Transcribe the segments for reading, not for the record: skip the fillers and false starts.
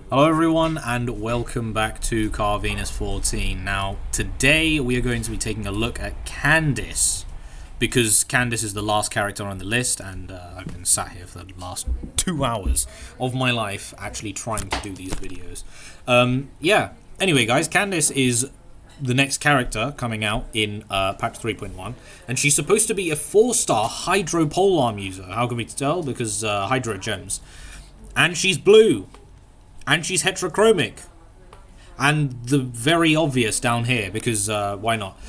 Hello everyone and welcome back to Car Venus 14. Now today we are going to be taking a look at Candace because Candace is the last character on the list and I've been sat here for the last 2 hours of my life actually trying to do these videos. Anyway guys, Candace is the next character coming out in patch 3.1 and she's supposed to be a 4-star Hydro Polearm user. How can we tell? Because Hydro Gems. And she's blue. And she's heterochromic. And the very obvious down here, because why not?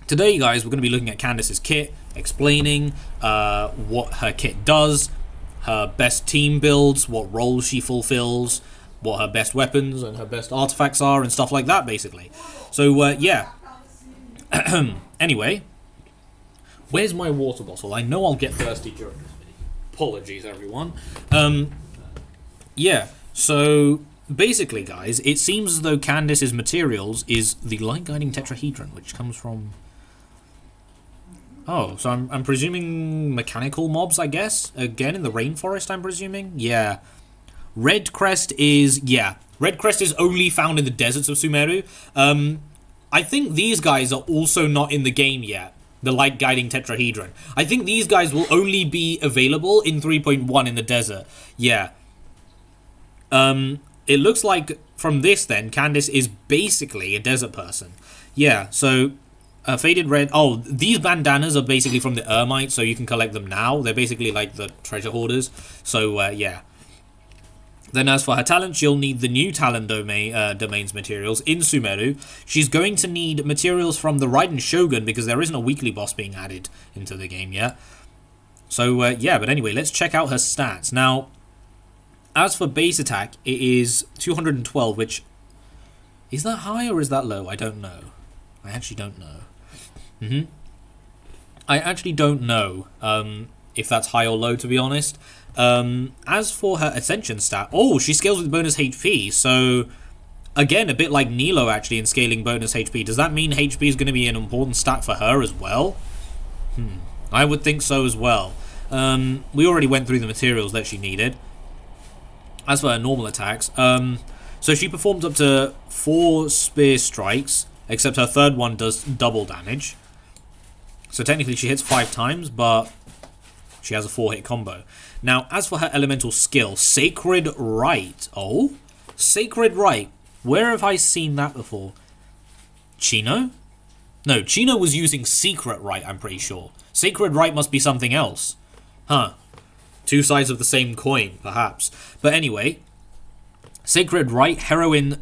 Today, guys, we're going to be looking at Candace's kit, explaining what her kit does, her best team builds, what roles she fulfills, what her best weapons and her best artifacts are, and stuff like that, basically. So, yeah. Anyway, where's my water bottle? I know I'll get thirsty during this. Apologies, everyone. So basically, guys, it seems as though Candace's materials is the light guiding tetrahedron, which comes from... Oh, so I'm presuming mechanical mobs, I guess? Again, in the rainforest, I'm presuming? Yeah. Red Crest is... Yeah. Red Crest is only found in the deserts of Sumeru. I think these guys are also not in the game yet. The light guiding tetrahedron. I think these guys will only be available in 3.1 in the desert. Yeah. It looks like from this then, Candace is basically a desert person. Yeah, so faded red. Oh, these bandanas are basically from the Ermite, so you can collect them now. They're basically like the treasure hoarders. So, yeah. Then as for her talent, she'll need the new talent domains materials in Sumeru. She's going to need materials from the Raiden Shogun because there isn't a weekly boss being added into the game yet. So, yeah, but anyway, let's check out her stats. Now, as for base attack, it is 212, which... Is that high or is that low? I don't know. I actually don't know. I actually don't know if that's high or low, to be honest. As for her Ascension stat, oh, she scales with bonus HP, so again, a bit like Nilo actually in scaling bonus HP. Does that mean HP is going to be an important stat for her as well? I would think so as well. We already went through the materials that she needed. As for her normal attacks, so she performs up to 4 spear strikes, except her third one does double damage. So technically she hits 5 times, but she has a 4-hit combo. Now, as for her elemental skill, Sacred Rite. Oh? Sacred Rite. Where have I seen that before? Chino? No, Chino was using Secret Rite, I'm pretty sure. Sacred Rite must be something else. Huh. 2 sides of the same coin, perhaps. But anyway... Sacred Rite, Heron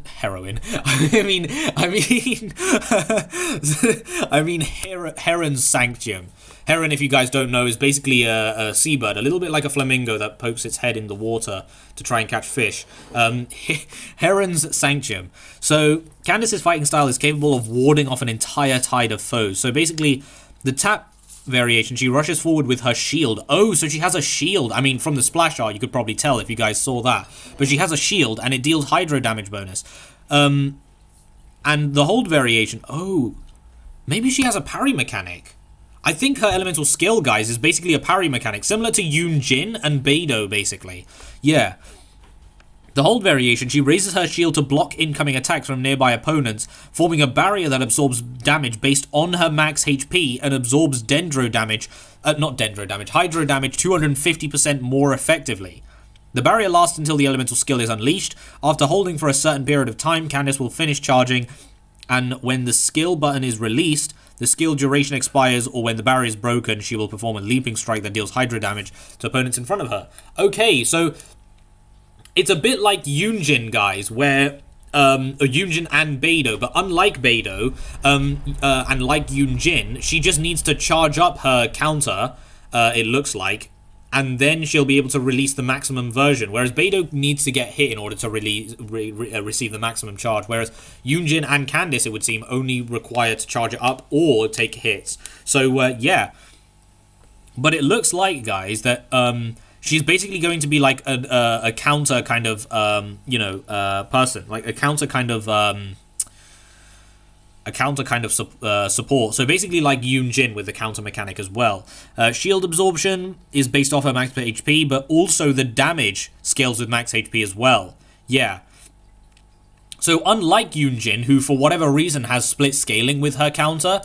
Sanctum. Heron, if you guys don't know, is basically a seabird, a little bit like a flamingo that pokes its head in the water to try and catch fish. Heron's Sanctum. So, Candace's fighting style is capable of warding off an entire tide of foes. So basically, the tap variation, she rushes forward with her shield. Oh, so she has a shield. I mean, from the splash art, you could probably tell if you guys saw that. But she has a shield, and it deals hydro damage bonus. And the hold variation, oh, maybe she has a parry mechanic. I think her elemental skill, guys, is basically a parry mechanic, similar to Yoon Jin and Beidou, basically. Yeah. The hold variation, she raises her shield to block incoming attacks from nearby opponents, forming a barrier that absorbs damage based on her max HP and absorbs hydro damage 250% more effectively. The barrier lasts until the elemental skill is unleashed. After holding for a certain period of time, Candace will finish charging, and when the skill button is released, the skill duration expires, or when the barrier is broken, she will perform a leaping strike that deals hydro damage to opponents in front of her. Okay, so... It's a bit like Yunjin, guys, where Yunjin and Beidou, but unlike Beidou and like Yunjin, she just needs to charge up her counter, it looks like, and then she'll be able to release the maximum version, whereas Beidou needs to get hit in order to receive the maximum charge, whereas Yunjin and Candace, it would seem, only require to charge it up or take hits. So, yeah. But it looks like, guys, that... she's basically going to be like a counter kind of, person. Like a counter kind of, a counter kind of support. So basically like Yoon Jin with the counter mechanic as well. Shield absorption is based off her max HP, but also the damage scales with max HP as well. Yeah. So unlike Yoon Jin, who for whatever reason has split scaling with her counter,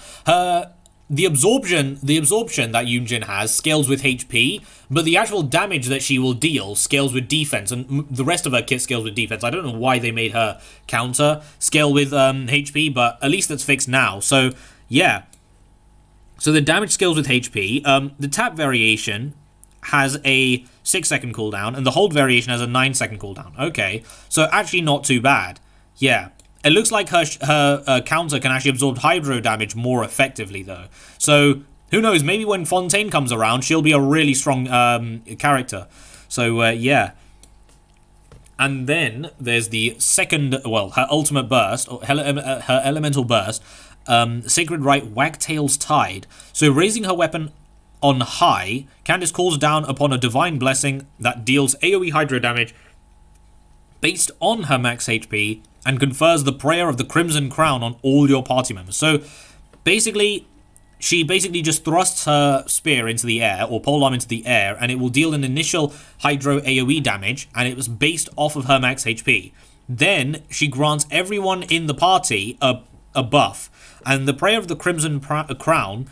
the absorption that Yoon Jin has scales with HP, but the actual damage that she will deal scales with defense, and the rest of her kit scales with defense. I don't know why they made her counter scale with HP, but at least that's fixed now. So yeah, so the damage scales with HP. The tap variation has a 6-second cooldown, and the hold variation has a 9-second cooldown. Okay, so actually not too bad. Yeah. It looks like her counter can actually absorb hydro damage more effectively, though. So, who knows? Maybe when Fontaine comes around, she'll be a really strong character. So, yeah. And then there's the second, well, her ultimate burst, or her elemental burst, Sacred Rite Wagtail's Tide. So, raising her weapon on high, Candace calls down upon a divine blessing that deals AoE hydro damage based on her max HP, and confers the prayer of the Crimson Crown on all your party members. So basically, she just thrusts her spear into the air, or polearm into the air, and it will deal an initial hydro AoE damage, and it was based off of her max HP. Then she grants everyone in the party a buff, and the prayer of the Crimson Crown,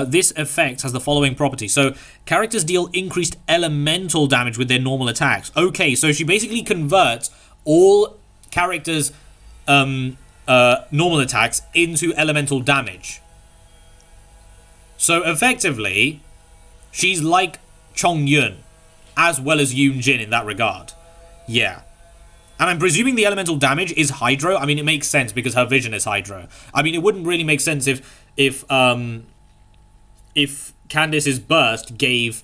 this effect has the following property. So characters deal increased elemental damage with their normal attacks. Okay, so she basically converts all characters' normal attacks into elemental damage. So effectively, she's like Chong Yun, as well as Yoon Jin in that regard. Yeah. And I'm presuming the elemental damage is hydro. I mean, it makes sense because her vision is hydro. I mean, it wouldn't really make sense if Candace's burst gave,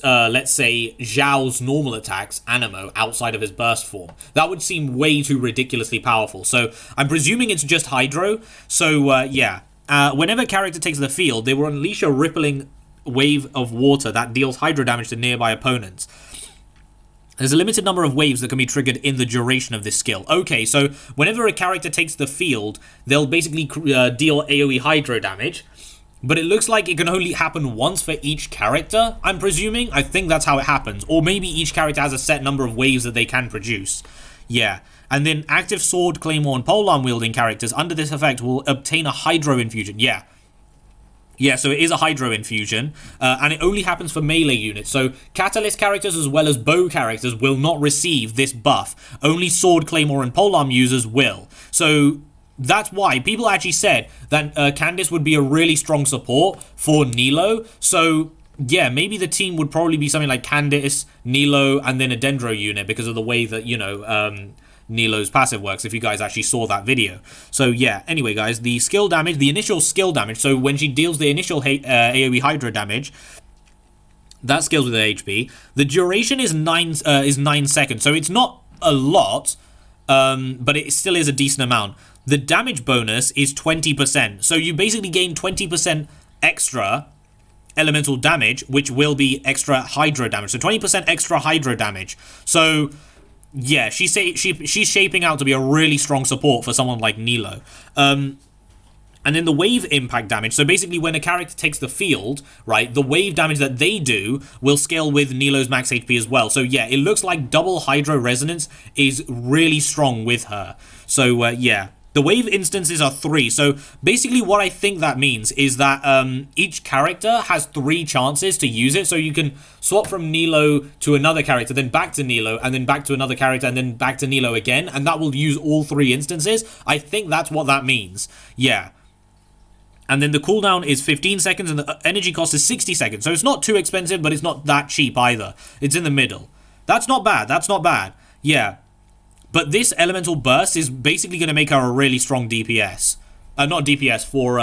let's say, Zhao's normal attacks Animo outside of his burst form. That would seem way too ridiculously powerful. So I'm presuming it's just hydro. So yeah, whenever a character takes the field, they will unleash a rippling wave of water that deals hydro damage to nearby opponents. There's a limited number of waves that can be triggered in the duration of this skill. Okay, so whenever a character takes the field, they'll basically deal AoE hydro damage. But it looks like it can only happen once for each character, I'm presuming. I think that's how it happens. Or maybe each character has a set number of waves that they can produce. Yeah. And then active sword, claymore, and polearm wielding characters under this effect will obtain a hydro infusion. Yeah. Yeah, so it is a hydro infusion. And it only happens for melee units. So catalyst characters as well as bow characters will not receive this buff. Only sword, claymore, and polearm users will. So that's why people actually said that Candace would be a really strong support for Nilo. So yeah, maybe the team would probably be something like Candace, Nilo, and then a Dendro unit because of the way that, you know, Nilo's passive works, if you guys actually saw that video. So yeah, anyway guys, the skill damage, the initial skill damage, so when she deals the initial AoE hydro damage, that scales with her HP. The duration is 9 seconds, so it's not a lot, but it still is a decent amount. The damage bonus is 20%. So you basically gain 20% extra elemental damage, which will be extra hydro damage. So 20% extra hydro damage. So yeah, she's shaping out to be a really strong support for someone like Nilo. And then the wave impact damage. So basically when a character takes the field, right, the wave damage that they do will scale with Nilo's max HP as well. So yeah, it looks like double hydro resonance is really strong with her. So yeah. The wave instances are 3, so basically what I think that means is that each character has 3 chances to use it, so you can swap from Nilo to another character, then back to Nilo, and then back to another character, and then back to Nilo again, and that will use all 3 instances. I think that's what that means, yeah. And then the cooldown is 15 seconds, and the energy cost is 60 seconds, so it's not too expensive, but it's not that cheap either. It's in the middle. That's not bad, yeah. But this elemental burst is basically going to make her a really strong DPS. Not DPS, for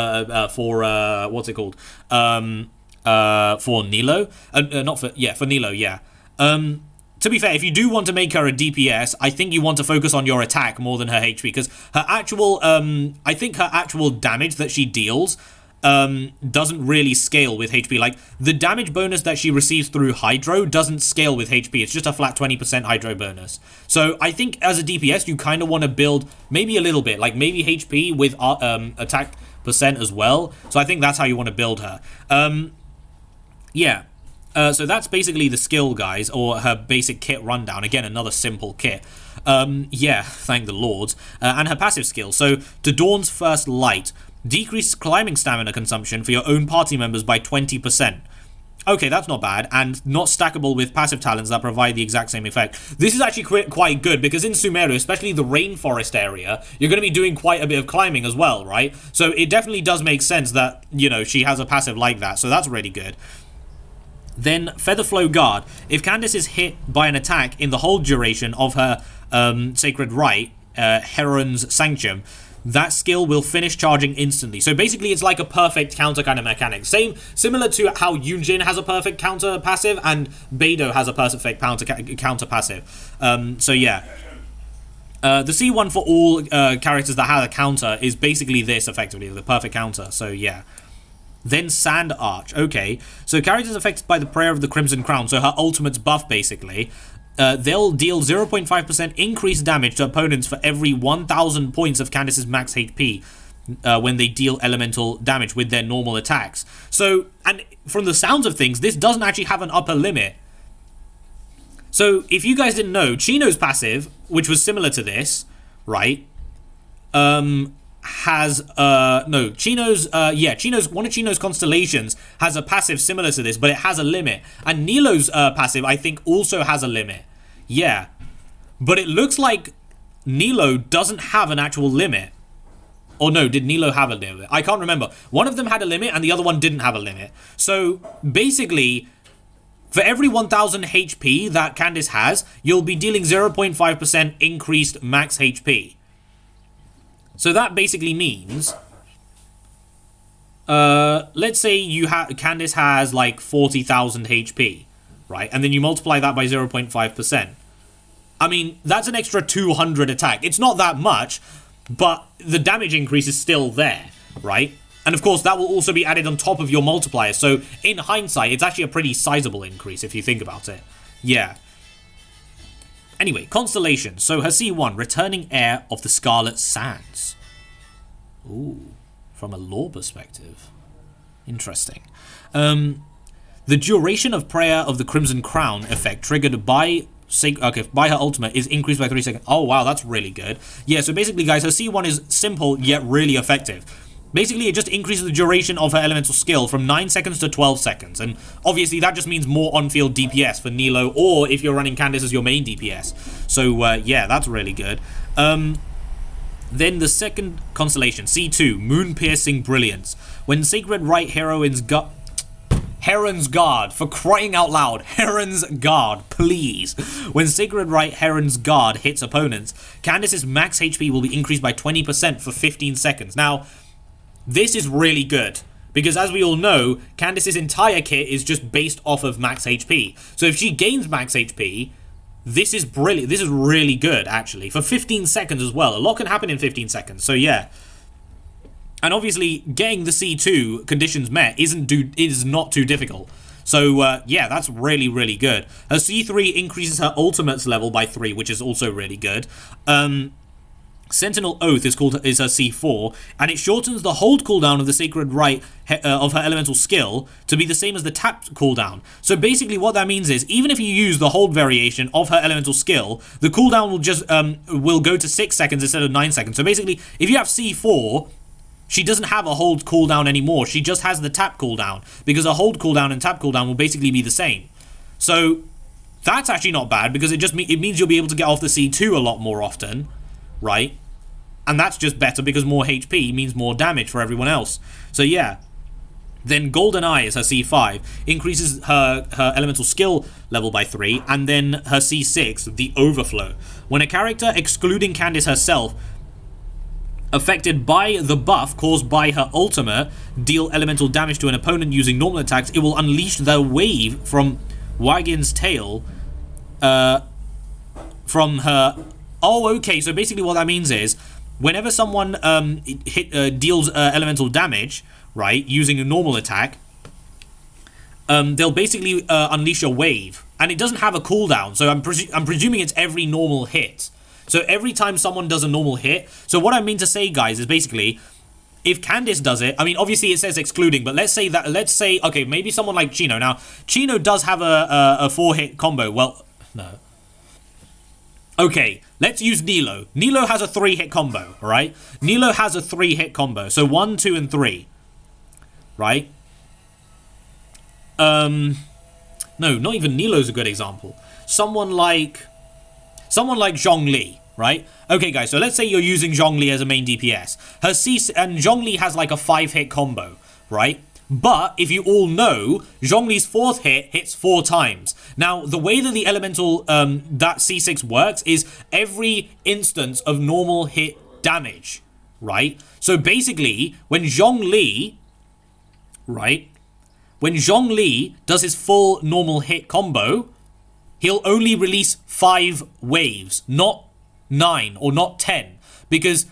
what's it called? For Nilo. For Nilo, yeah. To be fair, if you do want to make her a DPS, I think you want to focus on your attack more than her HP, because her actual, I think her actual damage that she deals doesn't really scale with HP. Like, the damage bonus that she receives through Hydro doesn't scale with HP. It's just a flat 20% Hydro bonus. So I think as a DPS, you kind of want to build maybe a little bit, like maybe HP with attack percent as well. So I think that's how you want to build her. Yeah. So that's basically the skill, guys, or her basic kit rundown. Again, another simple kit. Yeah, thank the lords. And her passive skill. So, to Dawn's First Light, decrease climbing stamina consumption for your own party members by 20%. Okay, that's not bad, and not stackable with passive talents that provide the exact same effect. This is actually quite good, because in Sumeru, especially the rainforest area, you're going to be doing quite a bit of climbing as well, right? So it definitely does make sense that, you know, she has a passive like that, so that's really good. Then, Featherflow Guard. If Candace is hit by an attack in the whole duration of her Sacred Rite, Heron's Sanctum, that skill will finish charging instantly. So basically, it's like a perfect counter kind of mechanic. Similar to how Yunjin has a perfect counter passive, and Beidou has a perfect counter passive. So yeah. The C1 for all characters that have a counter is basically this, effectively, the perfect counter. So yeah. Then Sand Arch. Okay, so characters affected by the Prayer of the Crimson Crown, so her ultimate's buff, basically. They'll deal 0.5% increased damage to opponents for every 1,000 points of Candace's max HP when they deal elemental damage with their normal attacks. So, and from the sounds of things, this doesn't actually have an upper limit. So, if you guys didn't know, Chino's passive, which was similar to this, right, has Chino's one of Chino's constellations has a passive similar to this, but it has a limit. And Nilo's passive, I think, also has a limit. Yeah, but it looks like Nilo doesn't have an actual limit. Or no, did Nilo have a limit? I can't remember. One of them had a limit and the other one didn't have a limit. So basically, for every 1,000 HP that Candace has, you'll be dealing 0.5% increased max HP. So that basically means, let's say Candace has like 40,000 HP, right? And then you multiply that by 0.5%. I mean, that's an extra 200 attack. It's not that much, but the damage increase is still there, right? And of course, that will also be added on top of your multiplier. So in hindsight, it's actually a pretty sizable increase if you think about it. Yeah. Anyway, Constellation. So her C1, Returning Heir of the Scarlet Sands. Ooh, from a lore perspective. Interesting. The duration of Prayer of the Crimson Crown effect triggered by her ultimate is increased by 3 seconds. Oh, wow, that's really good. Yeah, so basically, guys, her C1 is simple yet really effective. Basically, it just increases the duration of her elemental skill from 9 seconds to 12 seconds. And obviously, that just means more on-field DPS for Nilo, or if you're running Candace as your main DPS. So, yeah, that's really good. Then the second constellation, C2, Moon-Piercing Brilliance. When Sacred Rite Heron's Guard, for crying out loud, Heron's Guard, please. When Sacred Rite Heron's Guard hits opponents, Candace's max HP will be increased by 20% for 15 seconds. Now, this is really good, because as we all know, Candace's entire kit is just based off of max HP. So if she gains max HP, this is brilliant. This is really good, actually, for 15 seconds as well. A lot can happen in 15 seconds, so yeah. And obviously, getting the C2 conditions met is not too difficult. So, yeah, that's really, really good. Her C3 increases her ultimate's level by 3, which is also really good. Sentinel Oath is her C4, and it shortens the hold cooldown of the Sacred Rite of her elemental skill to be the same as the tap cooldown. So basically what that means is, even if you use the hold variation of her elemental skill, the cooldown will just will go to 6 seconds instead of 9 seconds. So basically, if you have C4, she doesn't have a hold cooldown anymore. She just has the tap cooldown, because a hold cooldown and tap cooldown will basically be the same. So that's actually not bad, because it means you'll be able to get off the C2 a lot more often, right? And that's just better, because more HP means more damage for everyone else. So yeah. Then Golden Eye is her C5, increases her elemental skill level by 3, and then her C6, the Overflow. When a character, excluding Candace herself, affected by the buff caused by her ultimate, deal elemental damage to an opponent using normal attacks, it will unleash the wave from Wagon's tail from her... Oh, okay, so basically what that means is, whenever someone deals elemental damage, right, using a normal attack, they'll basically unleash a wave, and it doesn't have a cooldown. So I'm presuming it's every normal hit. So every time someone does a normal hit. So what I mean to say, guys, is basically, if Candace does it, I mean, obviously it says excluding, but let's say, okay, maybe someone like Chino. Now, Chino does have a 4-hit combo. Well, no. Okay, let's use Nilo. Nilo has a 3-hit combo, right? Nilo has a 3-hit combo. So 1, 2, and 3. Right? No, not even Nilo's a good example. Someone like Zhongli, right? Okay, guys, so let's say you're using Zhongli as a main DPS. And Zhongli has like a 5-hit combo, right? But if you all know, Zhongli's 4th hit hits 4 times. Now, the way that the elemental that C6 works is every instance of normal hit damage, right? So basically, when Zhongli, right? When Zhongli does his full normal hit combo, he'll only release 5 waves, not 9 or not 10, because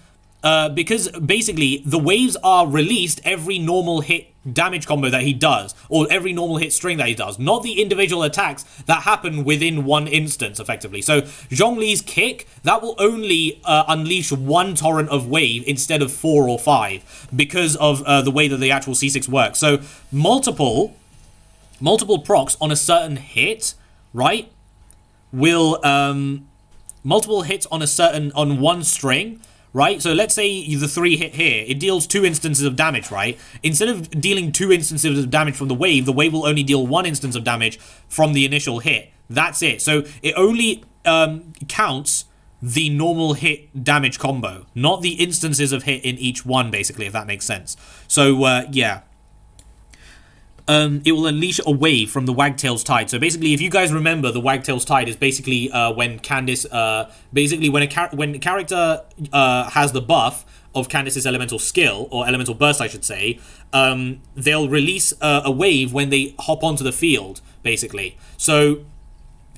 basically the waves are released every normal hit damage combo that he does, or every normal hit string that he does, not the individual attacks that happen within one instance, effectively. So Zhongli's kick, that will only unleash 1 torrent of wave instead of 4 or 5, because of the way that the actual C6 works. So multiple procs on a certain hit, right, will multiple hits on one string, right? So let's say the 3-hit here, it deals 2 instances of damage, right? Instead of dealing 2 instances of damage from the wave will only deal 1 instance of damage from the initial hit. That's it. So it only counts the normal hit damage combo, not the instances of hit in each one, basically, if that makes sense. So yeah. It will unleash a wave from the Wagtail's Tide. So basically, if you guys remember, the Wagtail's Tide is basically when Candace, basically when a character has the buff of Candace's elemental skill, or elemental burst, I should say, they'll release a wave when they hop onto the field, basically. So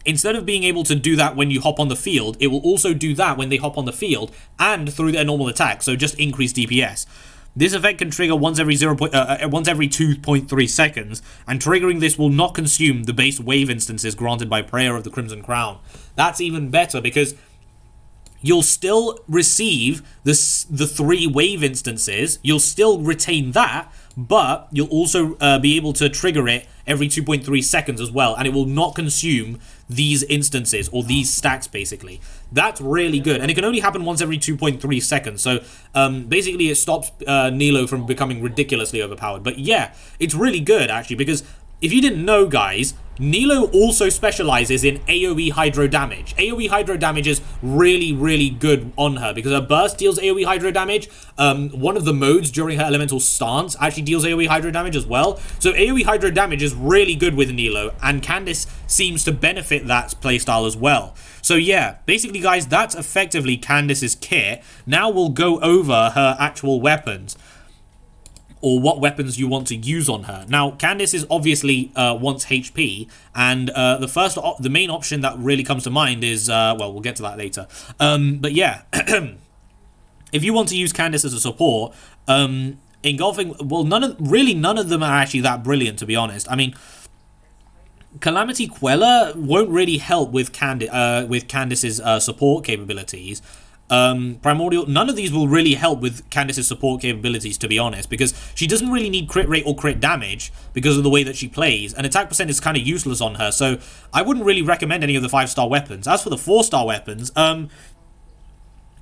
instead of being able to do that when you hop on the field, it will also do that when they hop on the field and through their normal attack, so just increase DPS. This effect can trigger once every 2.3 seconds, and triggering this will not consume the base wave instances granted by Prayer of the Crimson Crown. That's even better, because you'll still receive the 3 wave instances, you'll still retain that, but you'll also be able to trigger it every 2.3 seconds as well, and it will not consume these instances, or these stacks, basically. That's really good, and it can only happen once every 2.3 seconds, so basically it stops Nilo from becoming ridiculously overpowered. But yeah, it's really good, actually, because if you didn't know, guys, Nilo also specializes in AoE hydro damage. AoE hydro damage is really, really good on her, because her burst deals AoE hydro damage. One of the modes during her elemental stance actually deals AoE hydro damage as well. So AoE hydro damage is really good with Nilo, and Candace seems to benefit that playstyle as well. So yeah, basically, guys, that's effectively Candace's kit. Now we'll go over her actual weapons, or what weapons you want to use on her. Now, Candace is obviously wants HP, and the main option that really comes to mind is, well, we'll get to that later. But yeah, if you want to use Candace as a support, engulfing, well, none of them are actually that brilliant, to be honest. I mean, Calamity Queller won't really help with Candace's support capabilities. Primordial, none of these will really help with Candace's support capabilities, to be honest, because she doesn't really need crit rate or crit damage because of the way that she plays, and attack percent is kind of useless on her, so I wouldn't really recommend any of the 5-star weapons. As for the 4-star weapons,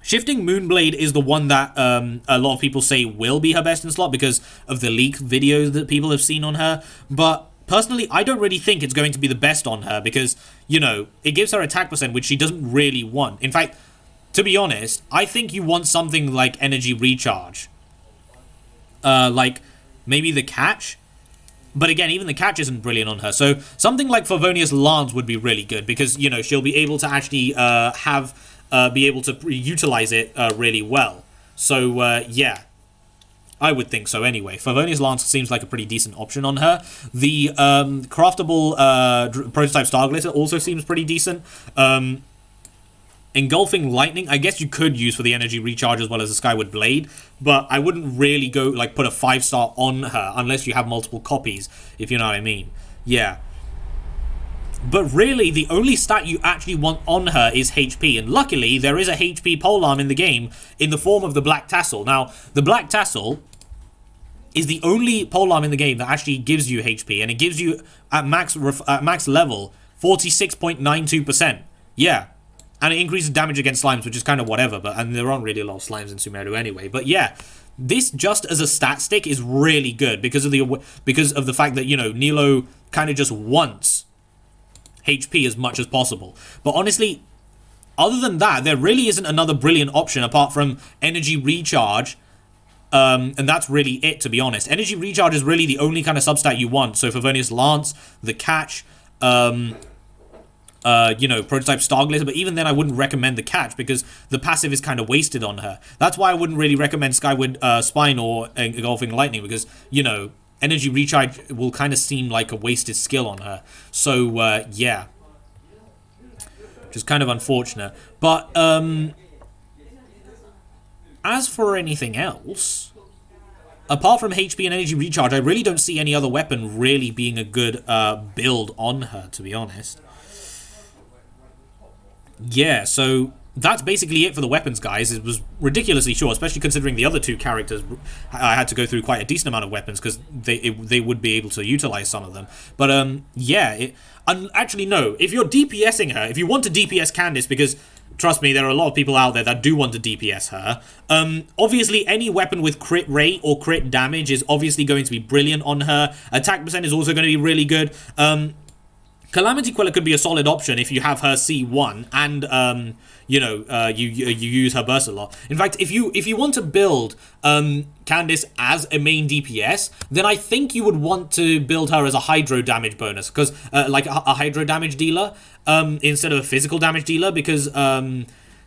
Shifting Moonblade is the one that a lot of people say will be her best in slot because of the leak videos that people have seen on her, but personally, I don't really think it's going to be the best on her because, you know, it gives her attack percent, which she doesn't really want. In fact, to be honest, I think you want something like Energy Recharge. Like, be the catch. But again, even the catch isn't brilliant on her. So, something like Favonius Lance would be really good because, you know, she'll be able to actually be able to utilize it really well. So, yeah. I would think so anyway. Favonius Lance seems like a pretty decent option on her. The craftable prototype Star Glitter also seems pretty decent. Engulfing Lightning, I guess you could use for the energy recharge as well as the Skyward Blade, but I wouldn't really go, like, put a 5-star on her unless you have multiple copies, if you know what I mean. Yeah. But really, the only stat you actually want on her is HP, and luckily, there is a HP polearm in the game in the form of the Black Tassel. Now, the Black Tassel is the only polearm in the game that actually gives you HP, and it gives you, at max level, 46.92%. Yeah. And it increases damage against slimes, which is kind of whatever, and there aren't really a lot of slimes in Sumeru anyway. But yeah, this just as a stat stick is really good because of the fact that, you know, Nilo kind of just wants HP as much as possible. But honestly, other than that, there really isn't another brilliant option apart from energy recharge. And that's really it, to be honest. Energy recharge is really the only kind of substat you want. So Favonius Lance, the catch, you know, Prototype Starglitter, but even then I wouldn't recommend the catch because the passive is kind of wasted on her. That's why I wouldn't really recommend Skyward Spine or Engulfing Lightning because, you know, energy recharge will kind of seem like a wasted skill on her. So, yeah. Which is kind of unfortunate. But, as for anything else, apart from HP and energy recharge, I really don't see any other weapon really being a good build on her, to be honest. Yeah, so that's basically it for the weapons, guys. It was ridiculously short, especially considering the other two characters. I had to go through quite a decent amount of weapons because they would be able to utilize some of them. But yeah, actually no. If you're DPSing her, if you want to DPS Candace, because trust me, there are a lot of people out there that do want to DPS her. Obviously, any weapon with crit rate or crit damage is obviously going to be brilliant on her. Attack percent is also going to be really good. Calamity Queller could be a solid option if you have her C1 and, you know, you use her burst a lot. In fact, if you want to build Candace as a main DPS, then I think you would want to build her as a hydro damage bonus, because like a hydro damage dealer instead of a physical damage dealer, because of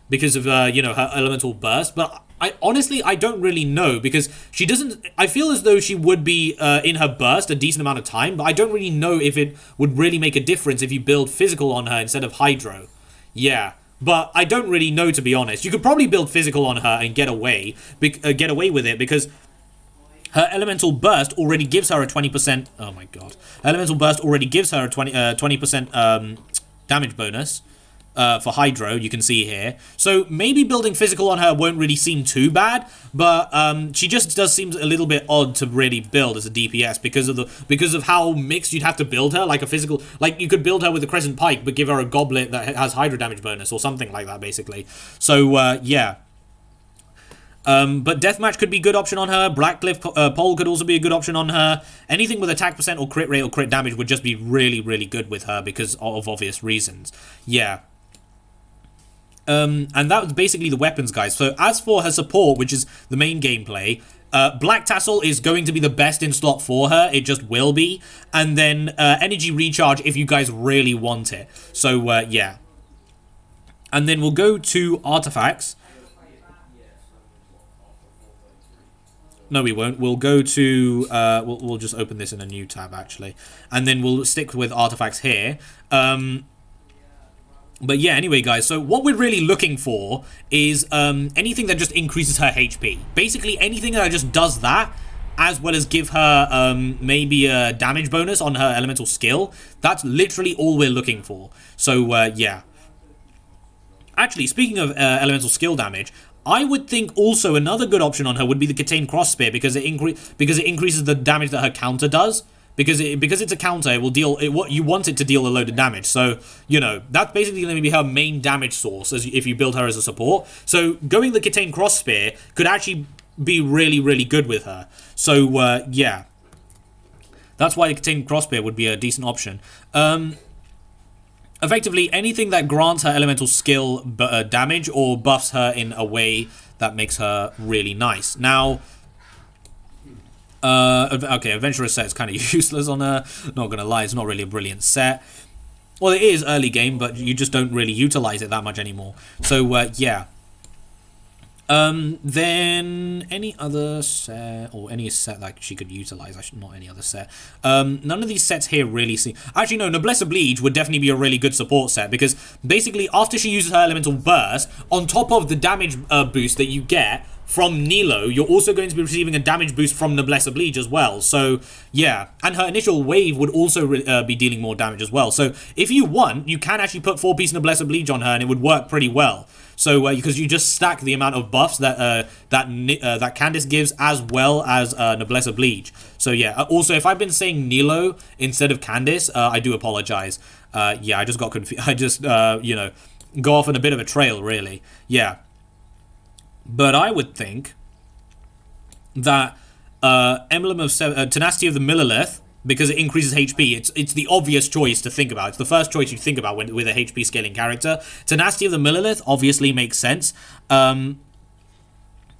you know, her elemental burst. But I honestly don't really know, because she doesn't. I feel as though she would be in her burst a decent amount of time, but I don't really know if it would really make a difference if you build physical on her instead of hydro. Yeah, but I don't really know, to be honest. You could probably build physical on her and get away with it, because her elemental burst already gives her a 20%. Oh my god, elemental burst already gives her a 20% damage bonus. For Hydro, you can see here. So maybe building physical on her won't really seem too bad, but she just does seem a little bit odd to really build as a DPS because of how mixed you'd have to build her. Like a physical, like you could build her with a Crescent Pike, but give her a Goblet that has Hydro damage bonus or something like that, basically. So yeah. But Deathmatch could be a good option on her. Blackcliff Pole could also be a good option on her. Anything with attack percent or crit rate or crit damage would just be really, really good with her because of obvious reasons. Yeah. And that was basically the weapons, guys. So as for her support, which is the main gameplay, Black Tassel is going to be the best in slot for her. It just will be. And then Energy Recharge if you guys really want it. So, yeah. And then we'll go to Artifacts. No, we won't. We'll go to... we'll just open this in a new tab, actually. And then we'll stick with Artifacts here. But yeah, anyway, guys, so what we're really looking for is anything that just increases her HP. Basically, anything that just does that, as well as give her maybe a damage bonus on her elemental skill. That's literally all we're looking for. So, yeah. Actually, speaking of elemental skill damage, I would think also another good option on her would be the Catane Cross Spear, because it increases the damage that her counter does. Because it's a counter, it will deal what you want it to deal a load of damage. So, you know, that's basically going to be her main damage source if you build her as a support. So going the Catane Cross Spear could actually be really, really good with her. So, yeah. That's why the Catane Cross Spear would be a decent option. Effectively, anything that grants her elemental skill damage or buffs her in a way that makes her really nice. Now... okay, Adventurous set is kind of useless on her. Not gonna lie, it's not really a brilliant set. Well, it is early game, but you just don't really utilize it that much anymore. So, yeah. Then any other set or any set that she could utilize? Not any other set. None of these sets here really seem. Actually, no. Noblesse Oblige would definitely be a really good support set because basically after she uses her elemental burst, on top of the damage boost that you get from Nilo, you're also going to be receiving a damage boost from Noblesse Oblige as well. So yeah, and her initial wave would also be dealing more damage as well. So if you want, you can actually put 4-piece Noblesse Oblige on her, and it would work pretty well. So because you just stack the amount of buffs that that Candace gives as well as Noblesse Oblige. So yeah. Also, if I've been saying Nilo instead of Candace, I do apologize. Yeah, I just got confused. I just you know, go off on a bit of a trail, really. Yeah. But I would think that Emblem of Tenacity of the Millilith, because it increases HP, it's the obvious choice to think about. It's the first choice you think about with a HP scaling character. Tenacity of the Millilith obviously makes sense. The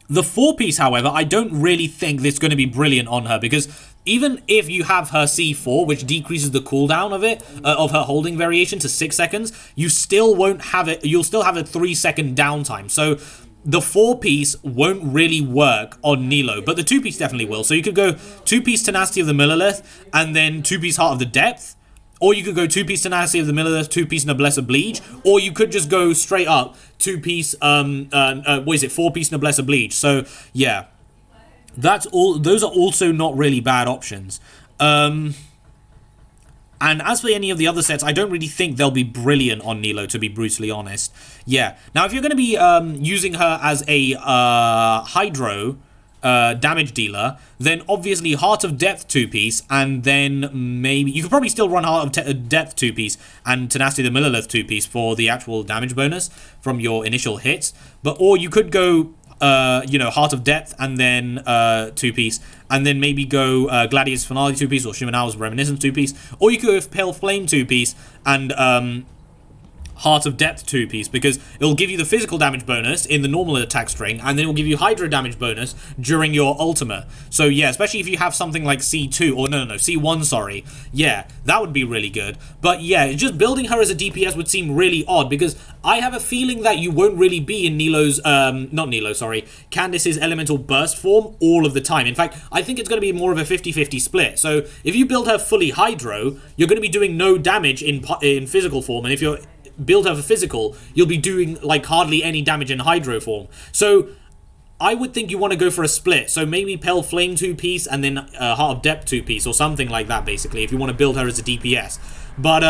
4-piece, however, I don't really think this is going to be brilliant on her, because even if you have her C4, which decreases the cooldown of it, of her holding variation to 6 seconds, you still won't have it. You'll still have a 3-second downtime. So the 4-piece won't really work on Nilo, but the 2-piece definitely will. So you could go 2-piece Tenacity of the Millilith, and then 2-piece Heart of the Depth, or you could go 2-piece Tenacity of the Millilith, 2-piece Noblesse Oblige, or you could just go straight up 2-piece, 4-piece Noblesse Oblige. So yeah, that's all. Those are also not really bad options. And as for any of the other sets, I don't really think they'll be brilliant on Nilo, to be brutally honest. Yeah. Now, if you're going to be using her as a Hydro damage dealer, then obviously Heart of Depth 2-piece, and then maybe... You could probably still run Heart of Depth 2-piece and Tenacity of the Millilith 2-piece for the actual damage bonus from your initial hits. Or you could go... you know, Heart of Depth and then 2-piece, and then maybe go Gladiator's Finale 2-piece or Shimenao's Reminiscence 2-piece, or you could go with Pale Flame 2-piece and Heart of Depth 2-piece, because it'll give you the physical damage bonus in the normal attack string, and then it'll give you Hydro damage bonus during your ultimate. So yeah, especially if you have something like C2, or no, C1, sorry. Yeah, that would be really good. But yeah, just building her as a DPS would seem really odd, because I have a feeling that you won't really be in Candace's elemental burst form all of the time. In fact, I think it's going to be more of a 50-50 split. So if you build her fully Hydro, you're going to be doing no damage in physical form, and if you're build her for physical, you'll be doing like hardly any damage in Hydro form. So I would think you want to go for a split. So maybe Pale Flame 2-piece and then Heart of Depth 2-piece or something like that, basically, if you want to build her as a DPS. But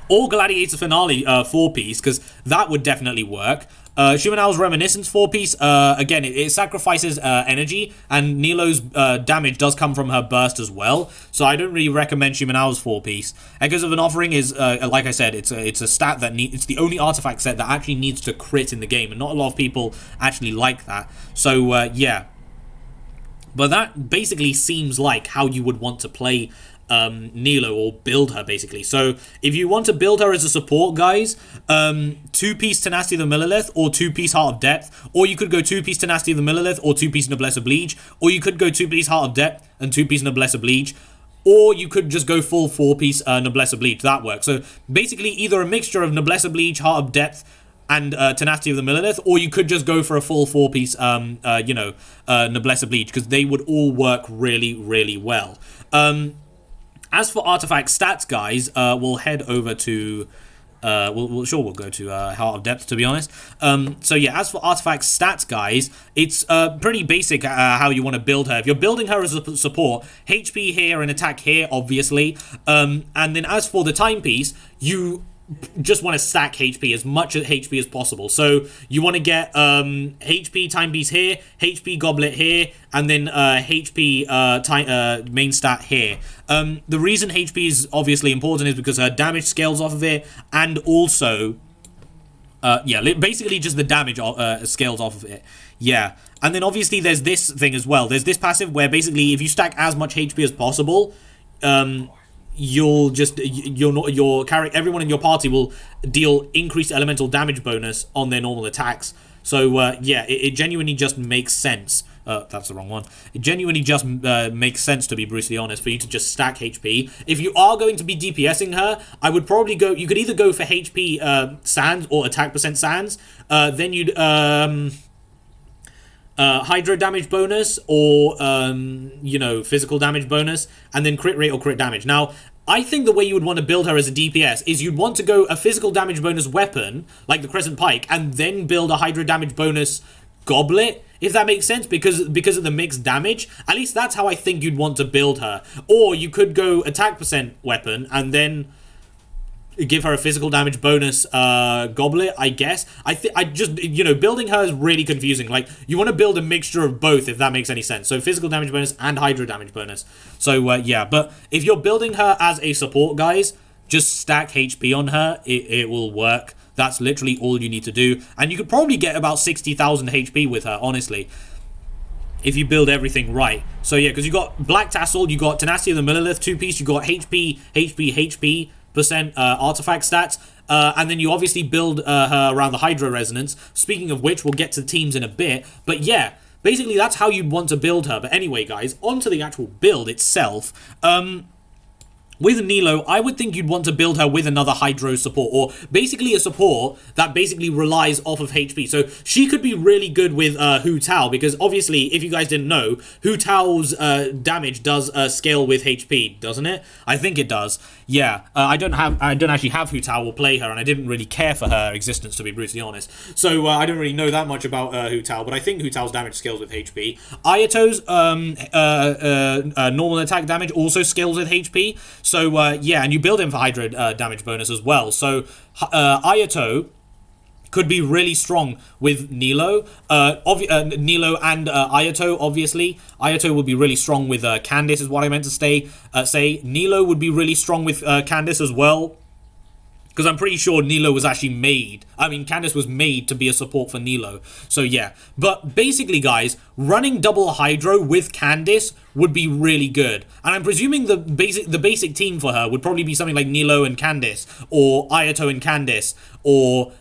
or Gladiator Finale 4-piece, because that would definitely work. Shimenao's Reminiscence 4-piece, again, it sacrifices energy, and Nilo's damage does come from her burst as well, so I don't really recommend Shimenao's 4-piece. Echoes of an Offering is, like I said, it's a stat that it's the only artifact set that actually needs to crit in the game, and not a lot of people actually like that. So, yeah. But that basically seems like how you would want to play Nilo, or build her, basically. So if you want to build her as a support, guys, 2-piece Tenacity of the Millilith or 2-piece Heart of Depth, or you could go 2-piece Tenacity of the Millilith or 2-piece Noblesse Oblige, or you could go 2-piece Heart of Depth and 2-piece Noblesse Oblige, or you could just go full 4-piece Noblesse Oblige. That works. So basically either a mixture of Noblesse Oblige, Heart of Depth, and Tenacity of the Millilith, or you could just go for a full 4-piece Noblesse Oblige, because they would all work really, really well. As for artifact stats, guys, we'll head over to... we'll go to Heart of Depth, to be honest. So yeah, as for artifact stats, guys, it's pretty basic how you want to build her. If you're building her as a support, HP here and attack here, obviously. And then as for the timepiece, you just want to stack HP, as much HP as possible. So you want to get HP timepiece here, HP goblet here, and then HP main stat here. The reason HP is obviously important is because her damage scales off of it, and also basically just the damage scales off of it. Yeah. And then obviously there's this thing as well. There's this passive where basically if you stack as much HP as possible, everyone in your party will deal increased elemental damage bonus on their normal attacks. So yeah, it genuinely just makes sense. That's the wrong one. It genuinely just makes sense, to be brutally honest, for you to just stack HP. If you are going to be DPSing her, I would probably go... You could either go for HP sands or attack percent sands. Then you'd... hydro damage bonus or, you know, physical damage bonus, and then crit rate or crit damage. Now, I think the way you would want to build her as a DPS is you'd want to go a physical damage bonus weapon, like the Crescent Pike, and then build a hydro damage bonus goblet, if that makes sense, because of the mixed damage. At least that's how I think you'd want to build her. Or you could go attack percent weapon and then give her a physical damage bonus goblet, I guess. I just, you know, building her is really confusing. Like, you want to build a mixture of both, if that makes any sense. So physical damage bonus and hydro damage bonus. So yeah, but if you're building her as a support, guys, just stack HP on her. It will work. That's literally all you need to do. And you could probably get about 60,000 HP with her, honestly, if you build everything right. So yeah, because you got Black Tassel, you got Tenacity of the Millilith 2-piece, you got HP percent artifact stats, and then you obviously build her around the Hydro Resonance. Speaking of which, we'll get to the teams in a bit. But yeah, basically that's how you'd want to build her. But anyway, guys, onto the actual build itself. With Nilo, I would think you'd want to build her with another Hydro support, or basically a support that basically relies off of HP. So she could be really good with Hu Tao, because obviously, if you guys didn't know, Hu Tao's damage does scale with HP, doesn't it? I think it does. Yeah, I don't actually have Hu Tao or play her, and I didn't really care for her existence, to be brutally honest. So I don't really know that much about Hu Tao, but I think Hu Tao's damage scales with HP. Ayato's normal attack damage also scales with HP. So yeah, and you build him for Hydro damage bonus as well. So Ayato could be really strong with Nilo. Nilo and Ayato, obviously. Ayato would be really strong with Candace, is what I meant to say. Nilo would be really strong with Candace as well, because I'm pretty sure Nilo was actually made. I mean, Candace was made to be a support for Nilo. So yeah. But basically, guys, running double Hydro with Candace would be really good. And I'm presuming the basic team for her would probably be something like Nilo and Candace, or Ayato and Candace, or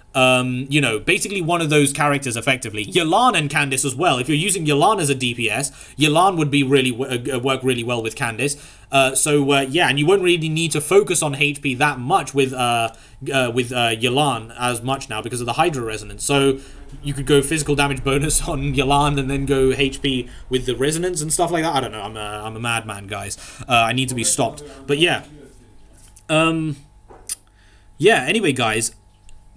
you know, basically one of those characters effectively. Yelan and Candace as well. If you're using Yelan as a DPS, Yelan would be really work really well with Candace. Yeah, and you won't really need to focus on HP that much with Yelan as much now because of the Hydro Resonance. So you could go physical damage bonus on Yelan and then go HP with the Resonance and stuff like that. I don't know. I'm a madman, guys. I need to be stopped. But yeah. Yeah, anyway, guys,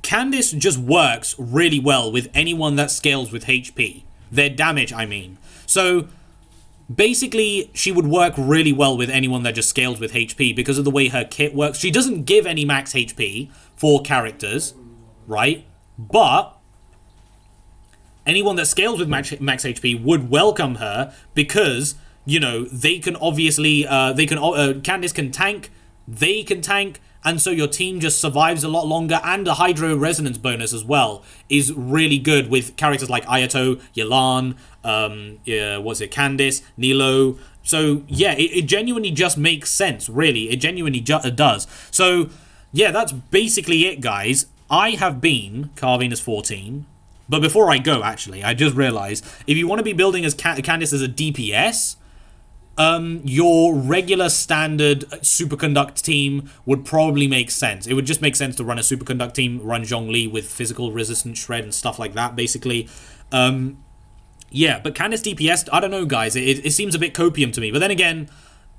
Candace just works really well with anyone that scales with HP. Their damage, I mean. So basically, she would work really well with anyone that just scales with HP because of the way her kit works. She doesn't give any max HP for characters, right? But anyone that scales with max HP would welcome her because, you know, they can obviously, Candace can tank, they can tank, and so your team just survives a lot longer, and a Hydro Resonance bonus as well is really good with characters like Ayato, Yelan, Candace, Nilo. So yeah, it genuinely just makes sense, really. It genuinely does. So yeah, that's basically it, guys. I have been Carvenus 14, but before I go, actually, I just realized, if you want to be building as Candace as a DPS, your regular standard superconduct team would probably make sense. It would just make sense to run a superconduct team, run Zhongli with physical resistance shred and stuff like that, basically. Yeah, but Candace DPS, I don't know, guys. It seems a bit copium to me. But then again,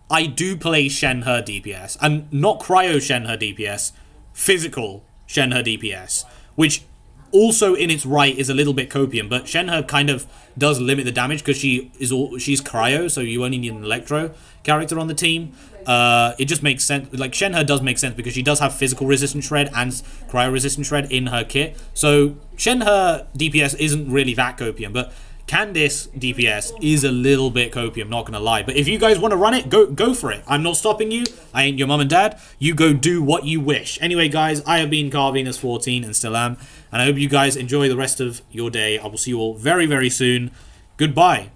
I do play Shenhe DPS. And not Cryo Shenhe DPS, physical Shenhe DPS, which also in its right is a little bit copium, but Shenhe kind of does limit the damage because she's cryo, so you only need an electro character on the team. It just makes sense. Like, Shenhe does make sense because she does have physical resistance shred and cryo resistance shred in her kit. So Shenhe DPS isn't really that copium, but Candace DPS is a little bit copium, not gonna lie. But if you guys want to run it, go for it. I'm not stopping you. I ain't your mum and dad. You go do what you wish. Anyway, guys, I have been Carvenus 14 and still am. And I hope you guys enjoy the rest of your day. I will see you all very, very soon. Goodbye.